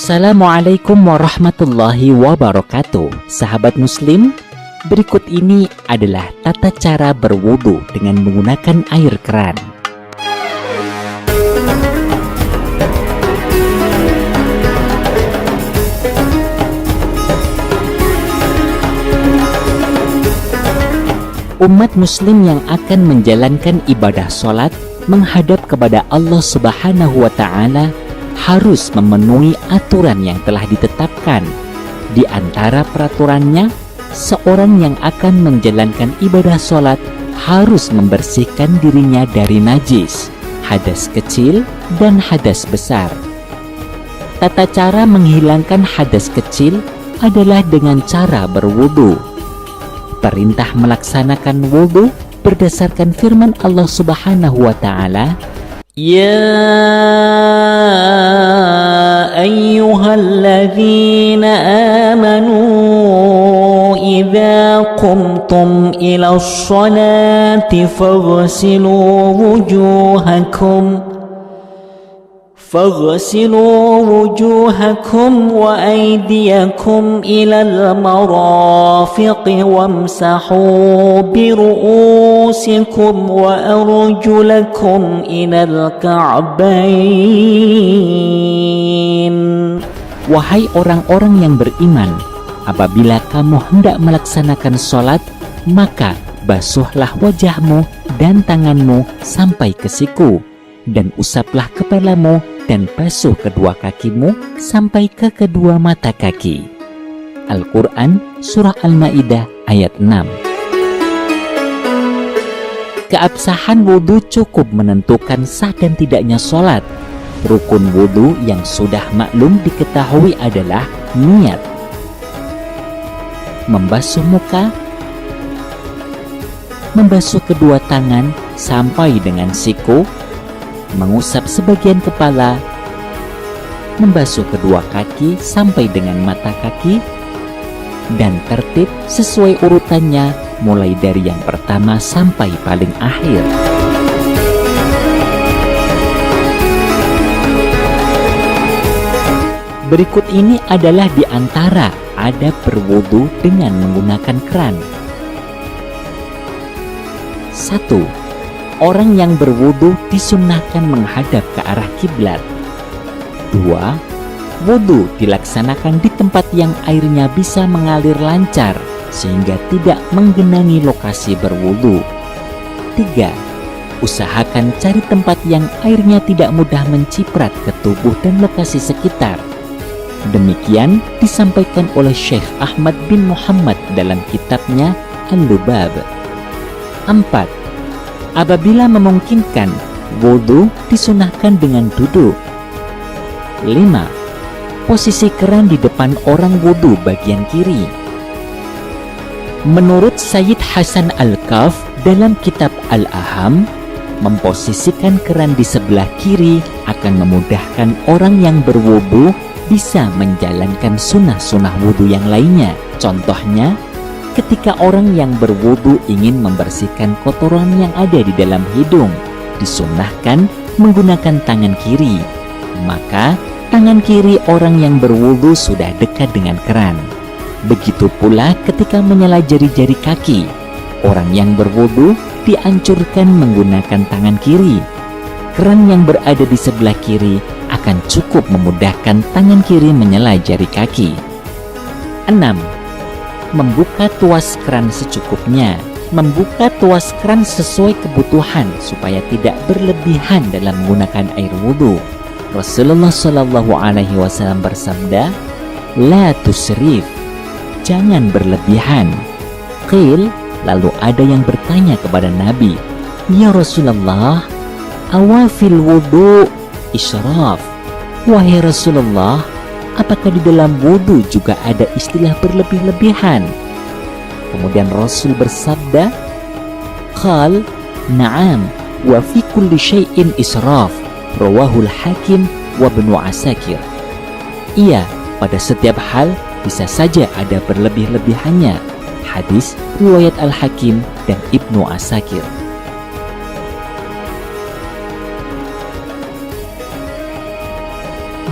Assalamualaikum warahmatullahi wabarakatuh. Sahabat muslim, berikut ini adalah tata cara berwudu dengan menggunakan air keran. Umat muslim yang akan menjalankan ibadah sholat menghadap kepada Allah Subhanahu wa Ta'ala harus memenuhi aturan yang telah ditetapkan. Di antara peraturannya, seorang yang akan menjalankan ibadah sholat harus membersihkan dirinya dari najis, hadas kecil dan hadas besar. Tata cara menghilangkan hadas kecil adalah dengan cara berwudu. Perintah melaksanakan wudu berdasarkan firman Allah Subhanahu wa Ta'ala, "Ya ayyuhalladzina amanu idza qumtum ila sholati فاغسلوا وجوهكم وأيديكم إلى المرافق وامسحوا برؤوسكم وأرجلكم إلى الكعبين. Wahai orang-orang yang beriman, apabila kamu hendak melaksanakan sholat, maka basuhlah wajahmu dan tanganmu sampai ke siku, dan usaplah kepalamu dan basuh kedua kakimu sampai ke kedua mata kaki. Al-Quran Surah Al-Ma'idah ayat 6. Keabsahan wudhu cukup menentukan sah dan tidaknya sholat. Rukun wudhu yang sudah maklum diketahui adalah niat, membasuh muka, membasuh kedua tangan sampai dengan siku, mengusap sebagian kepala, membasuh kedua kaki sampai dengan mata kaki, dan tertib sesuai urutannya mulai dari yang pertama sampai paling akhir. Berikut ini adalah di antara adab berwudu dengan menggunakan keran. 1. Orang yang berwudu disunnahkan menghadap ke arah kiblat. 2. Wudu dilaksanakan di tempat yang airnya bisa mengalir lancar sehingga tidak menggenangi lokasi berwudu. 3. Usahakan cari tempat yang airnya tidak mudah menciprat ke tubuh dan lokasi sekitar. Demikian disampaikan oleh Syekh Ahmad bin Muhammad dalam kitabnya Al-Lubab. 4. Apabila memungkinkan, wudu disunahkan dengan duduk. 5. Posisi keran di depan orang wudu bagian kiri. Menurut Sayyid Hasan Al-Kaf dalam kitab Al-Aham, memposisikan keran di sebelah kiri akan memudahkan orang yang berwudu bisa menjalankan sunnah-sunnah wudu yang lainnya. Contohnya, ketika orang yang berwudu ingin membersihkan kotoran yang ada di dalam hidung, disunnahkan menggunakan tangan kiri. Maka tangan kiri orang yang berwudu sudah dekat dengan keran. Begitu pula ketika menyela jari-jari kaki, orang yang berwudu dianjurkan menggunakan tangan kiri. Keran yang berada di sebelah kiri akan cukup memudahkan tangan kiri menyela jari kaki. 6. Membuka tuas keran secukupnya. Membuka tuas keran sesuai kebutuhan supaya tidak berlebihan dalam menggunakan air wudhu. Rasulullah Shallallahu Alaihi Wasallam bersabda, "La tusrif," jangan berlebihan. Qil, lalu ada yang bertanya kepada Nabi, "Ya Rasulullah, awafil wudhu israf?" Wahai Rasulullah, apakah di dalam wudhu juga ada istilah berlebih-lebihan? Kemudian Rasul bersabda, "Qal, na'am, wa fi kulli syai'in israf." Rawahul Hakim wa Ibnu Asakir. Iya, pada setiap hal bisa saja ada berlebih-lebihannya. Hadis riwayat Al-Hakim dan Ibnu Asakir.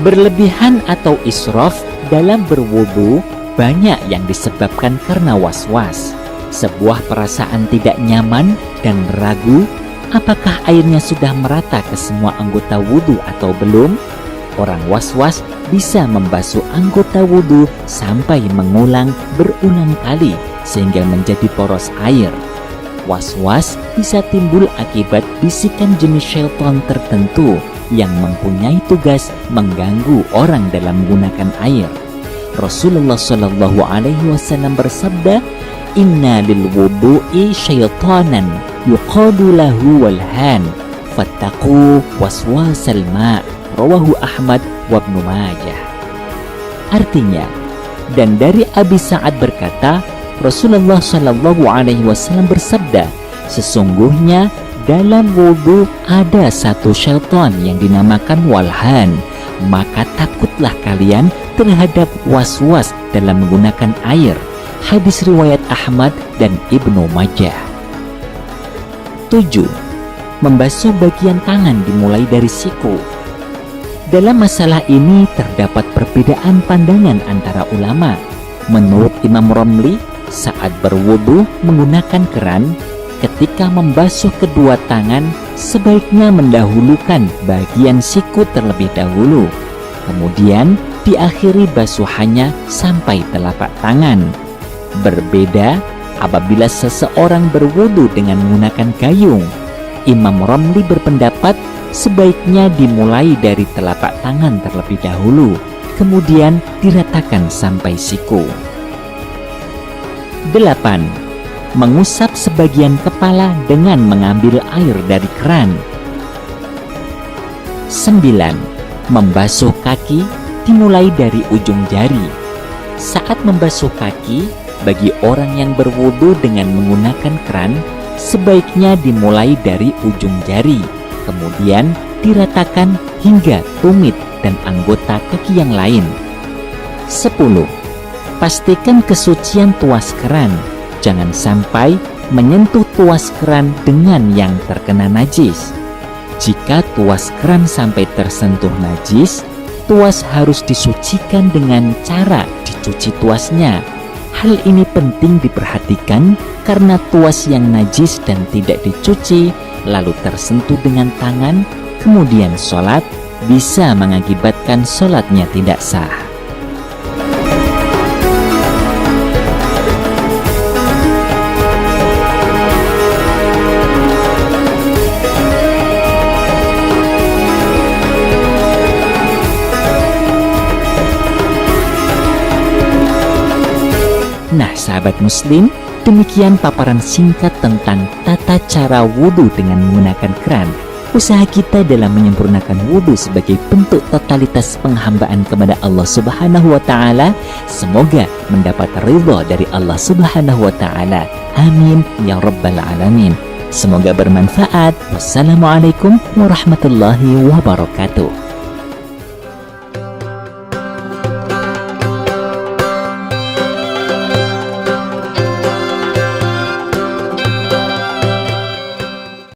Berlebihan atau israf dalam berwudu banyak yang disebabkan karena was-was, sebuah perasaan tidak nyaman dan ragu apakah airnya sudah merata ke semua anggota wudu atau belum. Orang was-was bisa membasuh anggota wudu sampai mengulang berulang kali sehingga menjadi poros air. Was-was bisa timbul akibat bisikan jenis syaitan tertentu yang mempunyai tugas mengganggu orang dalam menggunakan air. Rasulullah Shallallahu Alaihi Wasallam bersabda, "Inna lil wudu'i syaitanan yuqadu lahu walhan, fattaqu waswasal ma'." Rawahu Ahmad wa Ibnu Majah. Artinya, dan dari Abi Sa'ad berkata, Rasulullah Shallallahu Alaihi Wasallam bersabda, sesungguhnya dalam wudu ada satu syaitan yang dinamakan walhan, maka takutlah kalian terhadap was-was dalam menggunakan air. Hadis riwayat Ahmad dan Ibnu Majah. 7. Membasuh bagian tangan dimulai dari siku. Dalam masalah ini terdapat perbedaan pandangan antara ulama. Menurut Imam Romli, saat berwudu menggunakan keran, ketika membasuh kedua tangan sebaiknya mendahulukan bagian siku terlebih dahulu, kemudian diakhiri basuhannya sampai telapak tangan. Berbeda apabila seseorang berwudu dengan menggunakan gayung. Imam Romli berpendapat sebaiknya dimulai dari telapak tangan terlebih dahulu, kemudian diratakan sampai siku. 8. Mengusap sebagian kepala dengan mengambil air dari keran. 9. Membasuh kaki dimulai dari ujung jari. Saat membasuh kaki, bagi orang yang berwudu dengan menggunakan keran, sebaiknya dimulai dari ujung jari, kemudian diratakan hingga tumit dan anggota kaki yang lain. 10. Pastikan kesucian tuas keran. Jangan sampai menyentuh tuas keran dengan yang terkena najis. Jika tuas keran sampai tersentuh najis, tuas harus disucikan dengan cara dicuci tuasnya. Hal ini penting diperhatikan karena tuas yang najis dan tidak dicuci lalu tersentuh dengan tangan, kemudian sholat, bisa mengakibatkan sholatnya tidak sah. Nah, sahabat muslim, demikian paparan singkat tentang tata cara wudhu dengan menggunakan keran. Usaha kita dalam menyempurnakan wudhu sebagai bentuk totalitas penghambaan kepada Allah Subhanahu wa Ta'ala, semoga mendapat ridha dari Allah Subhanahu wa Ta'ala. Amin ya rabbal alamin. Semoga bermanfaat. Wassalamualaikum warahmatullahi wabarakatuh.